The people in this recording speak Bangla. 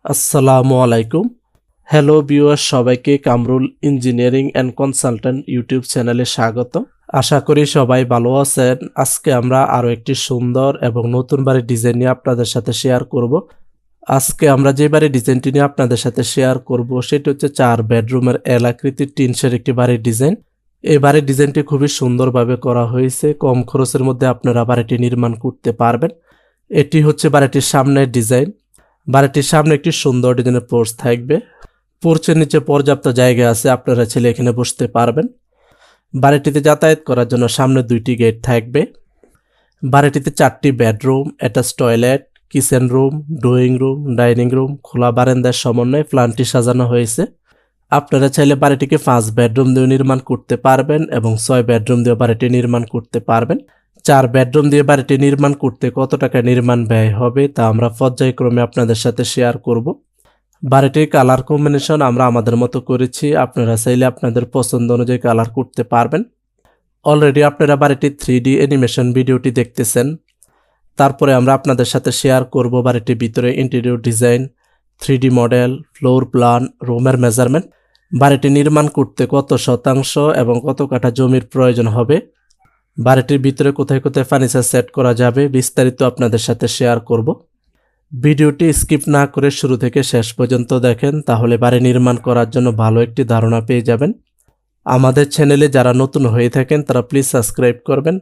আসসালামু আলাইকুম। হ্যালো ভিউয়ার, সবাইকে Kamrul engineering and consultant YouTube চ্যানেলে স্বাগত। আশা করি সবাই ভালো আছেন। আজকে আমরা আরও একটি সুন্দর এবং নতুন বাড়ির ডিজাইন নিয়ে আপনাদের সাথে শেয়ার করব। আজকে আমরা যে বাড়ির ডিজাইনটি নিয়ে আপনাদের সাথে শেয়ার করব সেটি হচ্ছে 4 বেডরুমের এল আকৃতির টিনশের একটি বাড়ির ডিজাইন। এই বাড়ির ডিজাইনটি খুবই সুন্দরভাবে করা হয়েছে। কম খরচের মধ্যে আপনারা বাড়িটি নির্মাণ করতে পারবেন। এটি হচ্ছে বাড়িটির সামনের ডিজাইন। বাড়িটির সামনে একটি সুন্দর ডিজাইনের পোর্চ থাকবে। পোর্চের নিচে পর্যাপ্ত জায়গা আছে, আপনারা ছেলে এখানে বসতে পারবেন। বাড়িটিতে যাতায়াত করার জন্য সামনে 2টি গেট থাকবে। বাড়িটিতে 4টি bedroom, attach toilet, kitchen room, drawing room, dining room, খোলা বারান্দার সমন্বয়ে প্ল্যানটি সাজানো হয়েছে। আপনারা চাইলে বাড়িটিকে 5 বেডরুম দিয়ে নির্মাণ করতে পারবেন এবং 6 বেডরুম দিয়ে বাড়িটি নির্মাণ করতে পারবেন। 4 বেডরুম দিয়ে বাড়িটি নির্মাণ করতে কত টাকা নির্মাণ ব্যয় হবে তা আমরা পর্যায়ক্রমে আপনাদের সাথে শেয়ার করব। বাড়িটির কালার কম্বিনেশন আমরা আমাদের মতো করেছি, আপনারা চাইলে আপনাদের পছন্দ অনুযায়ী কালার করতে পারবেন। অলরেডি আপনারা বাড়িটির 3D অ্যানিমেশন ভিডিওটি দেখতেছেন। তারপরে আমরা আপনাদের সাথে শেয়ার করব বাড়িটির ভিতরে interior design, 3D model, floor plan, রুমের মেজারমেন্ট, বাড়িটি নির্মাণ করতে কত শতাংশ এবং কত কাঠা জমির প্রয়োজন হবে, বাড়িটির ভিতরে কোথায় কোথায় ফার্নিচার সেট করা যাবে, বিস্তারিত আপনাদের সাথে শেয়ার করব। ভিডিওটি স্কিপ না করে শুরু থেকে শেষ পর্যন্ত দেখেন, তাহলে বাড়ি নির্মাণ করার জন্য ভালো একটি ধারণা পেয়ে যাবেন। আমাদের চ্যানেলে যারা নতুন হয়ে থাকেন তারা প্লিজ সাবস্ক্রাইব করবেন।